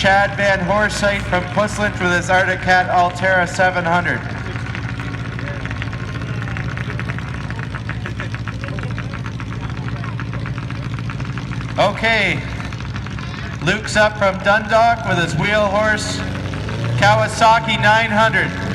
Chad Van Horsite from Puslinch with his Arctic Cat Altera 700. Okay, Luke's up from Dundalk with his wheel horse Kawasaki 900.